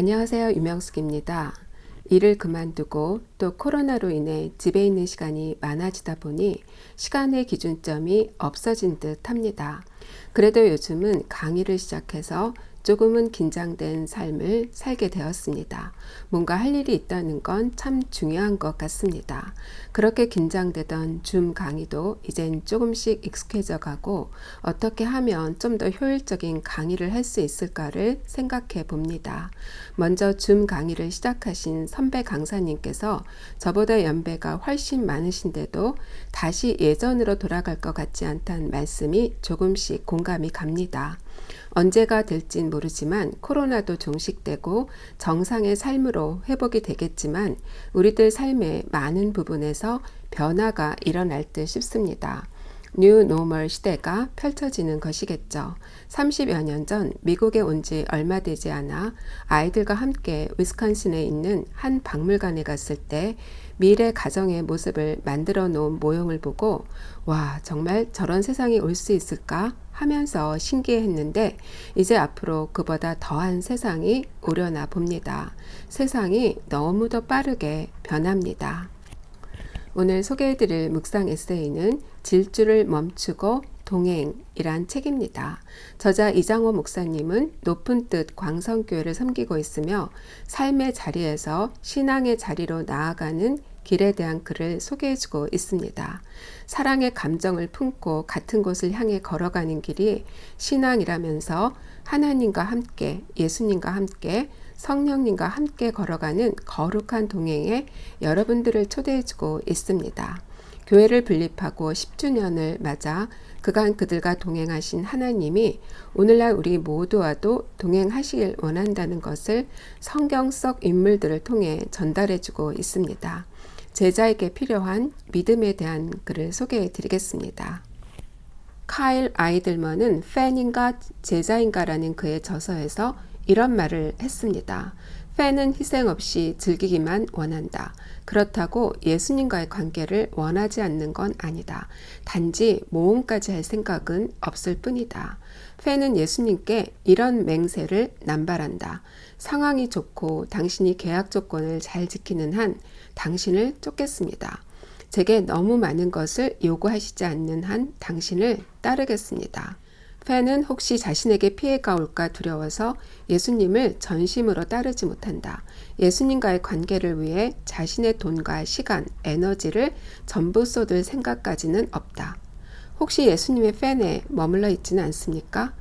안녕하세요. 유명숙입니다. 일을 그만두고 또 코로나로 인해 집에 있는 시간이 많아지다 보니 시간의 기준점이 없어진 듯 합니다. 그래도 요즘은 강의를 시작해서 조금은 긴장된 삶을 살게 되었습니다. 뭔가 할 일이 있다는 건 참 중요한 것 같습니다. 그렇게 긴장되던 줌 강의도 이젠 조금씩 익숙해져 가고 어떻게 하면 좀 더 효율적인 강의를 할 수 있을까를 생각해 봅니다. 먼저 줌 강의를 시작하신 선배 강사님께서 저보다 연배가 훨씬 많으신데도 다시 예전으로 돌아갈 것 같지 않다는 말씀이 조금씩 공감이 갑니다. 언제가 될진 모르지만 코로나도 종식되고 정상의 삶으로 회복이 되겠지만 우리들 삶의 많은 부분에서 변화가 일어날 듯 싶습니다. 뉴 노멀 시대가 펼쳐지는 것이겠죠. 30여 년 전 미국에 온 지 얼마 되지 않아 아이들과 함께 위스콘신에 있는 한 박물관에 갔을 때 미래 가정의 모습을 만들어 놓은 모형을 보고 와, 정말 저런 세상이 올 수 있을까 하면서 신기해했는데 이제 앞으로 그보다 더한 세상이 오려나 봅니다. 세상이 너무도 빠르게 변합니다. 오늘 소개해드릴 묵상 에세이는 질주를 멈추고 동행이란 책입니다. 저자 이장호 목사님은 높은 뜻 광성교회를 섬기고 있으며 삶의 자리에서 신앙의 자리로 나아가는 길에 대한 글을 소개해주고 있습니다. 사랑의 감정을 품고 같은 곳을 향해 걸어가는 길이 신앙이라면서 하나님과 함께, 예수님과 함께, 성령님과 함께 걸어가는 거룩한 동행에 여러분들을 초대해주고 있습니다. 교회를 분립하고 10주년을 맞아 그간 그들과 동행하신 하나님이 오늘날 우리 모두와도 동행하시길 원한다는 것을 성경 속 인물들을 통해 전달해주고 있습니다. 제자에게 필요한 믿음에 대한 글을 소개해 드리겠습니다. 카일 아이들먼은 팬인가 제자인가라는 그의 저서에서 이런 말을 했습니다. 팬은 희생 없이 즐기기만 원한다. 그렇다고 예수님과의 관계를 원하지 않는 건 아니다. 단지 모험까지 할 생각은 없을 뿐이다. 팬은 예수님께 이런 맹세를 남발한다. 상황이 좋고 당신이 계약 조건을 잘 지키는 한 당신을 쫓겠습니다. 제게 너무 많은 것을 요구하시지 않는 한 당신을 따르겠습니다. 팬은 혹시 자신에게 피해가 올까 두려워서 예수님을 전심으로 따르지 못한다. 예수님과의 관계를 위해 자신의 돈과 시간, 에너지를 전부 쏟을 생각까지는 없다. 혹시 예수님의 팬에 머물러 있지는 않습니까?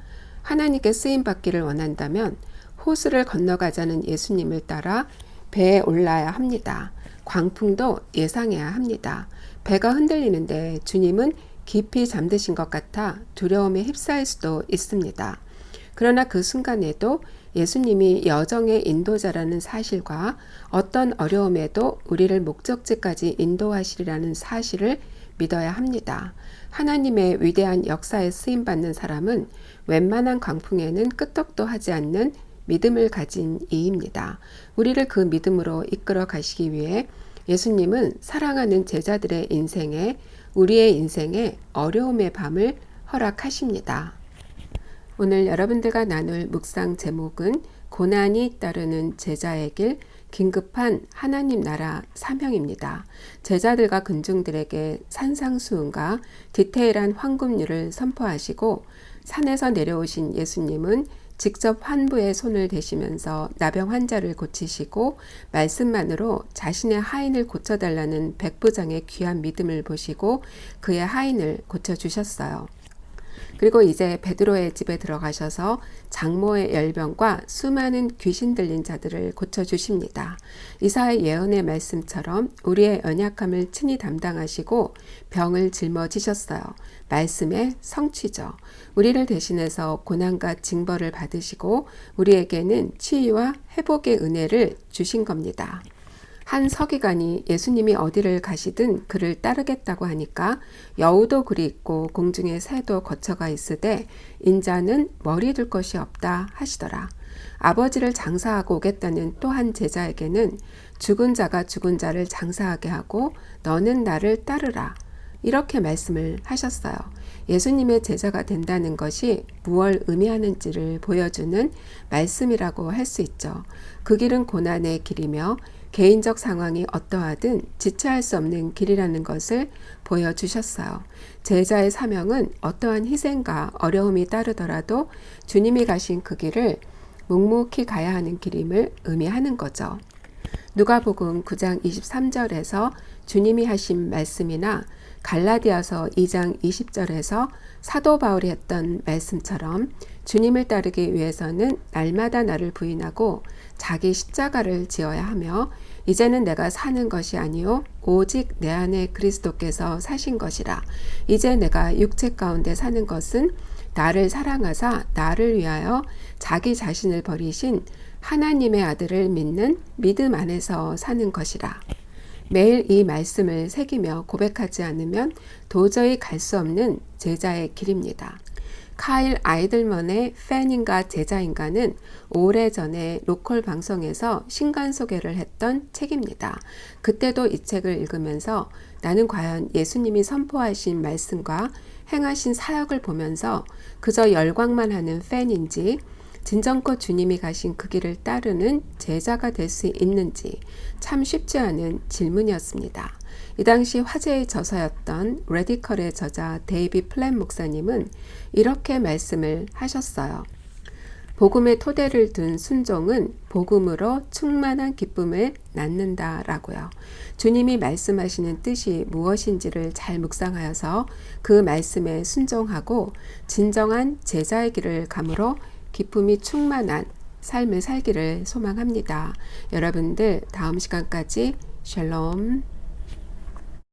하나님께 쓰임받기를 원한다면 호수를 건너가자는 예수님을 따라 배에 올라야 합니다. 광풍도 예상해야 합니다. 배가 흔들리는데 주님은 깊이 잠드신 것 같아 두려움에 휩싸일 수도 있습니다. 그러나 그 순간에도 예수님이 여정의 인도자라는 사실과 어떤 어려움에도 우리를 목적지까지 인도하시리라는 사실을 믿어야 합니다. 하나님의 위대한 역사에 쓰임받는 사람은 웬만한 광풍에는 끄떡도 하지 않는 믿음을 가진 이입니다. 우리를 그 믿음으로 이끌어 가시기 위해 예수님은 사랑하는 제자들의 인생에 우리의 인생에 어려움의 밤을 허락하십니다. 오늘 여러분들과 나눌 묵상 제목은 고난이 따르는 제자의 길, 긴급한 하나님 나라 사명입니다. 제자들과 군중들에게 산상수훈과 디테일한 황금률을 선포하시고 산에서 내려오신 예수님은 직접 환부에 손을 대시면서 나병 환자를 고치시고 말씀만으로 자신의 하인을 고쳐달라는 백부장의 귀한 믿음을 보시고 그의 하인을 고쳐주셨어요. 그리고 이제 베드로의 집에 들어가셔서 장모의 열병과 수많은 귀신 들린 자들을 고쳐주십니다. 이사야 예언의 말씀처럼 우리의 연약함을 친히 담당하시고 병을 짊어지셨어요. 말씀의 성취죠. 우리를 대신해서 고난과 징벌을 받으시고 우리에게는 치유와 회복의 은혜를 주신 겁니다. 한 서기관이 예수님이 어디를 가시든 그를 따르겠다고 하니까 여우도 그리 있고 공중의 새도 거쳐가 있으되 인자는 머리 둘 것이 없다 하시더라. 아버지를 장사하고 오겠다는 또 한 제자에게는 죽은 자가 죽은 자를 장사하게 하고 너는 나를 따르라. 이렇게 말씀을 하셨어요. 예수님의 제자가 된다는 것이 무엇을 의미하는지를 보여주는 말씀이라고 할 수 있죠. 그 길은 고난의 길이며 개인적 상황이 어떠하든 지체할 수 없는 길이라는 것을 보여주셨어요. 제자의 사명은 어떠한 희생과 어려움이 따르더라도 주님이 가신 그 길을 묵묵히 가야 하는 길임을 의미하는 거죠. 누가복음 9장 23절에서 주님이 하신 말씀이나 갈라디아서 2장 20절에서 사도 바울이 했던 말씀처럼 주님을 따르기 위해서는 날마다 나를 부인하고 자기 십자가를 지어야 하며 이제는 내가 사는 것이 아니요 오직 내 안에 그리스도께서 사신 것이라. 이제 내가 육체 가운데 사는 것은 나를 사랑하사 나를 위하여 자기 자신을 버리신 하나님의 아들을 믿는 믿음 안에서 사는 것이라. 매일 이 말씀을 새기며 고백하지 않으면 도저히 갈 수 없는 제자의 길입니다. 카일 아이들먼의 팬인가 제자인가는 오래전에 로컬 방송에서 신간 소개를 했던 책입니다. 그때도 이 책을 읽으면서 나는 과연 예수님이 선포하신 말씀과 행하신 사역을 보면서 그저 열광만 하는 팬인지 진정껏 주님이 가신 그 길을 따르는 제자가 될 수 있는지 참 쉽지 않은 질문이었습니다. 이 당시 화제의 저서였던 레디컬의 저자 데이비 플랫 목사님은 이렇게 말씀을 하셨어요. 복음의 토대를 둔 순종은 복음으로 충만한 기쁨을 낳는다라고요. 주님이 말씀하시는 뜻이 무엇인지를 잘 묵상하여서 그 말씀에 순종하고 진정한 제자의 길을 감으로 기쁨이 충만한 삶을 살기를 소망합니다. 여러분들 다음 시간까지 샬롬.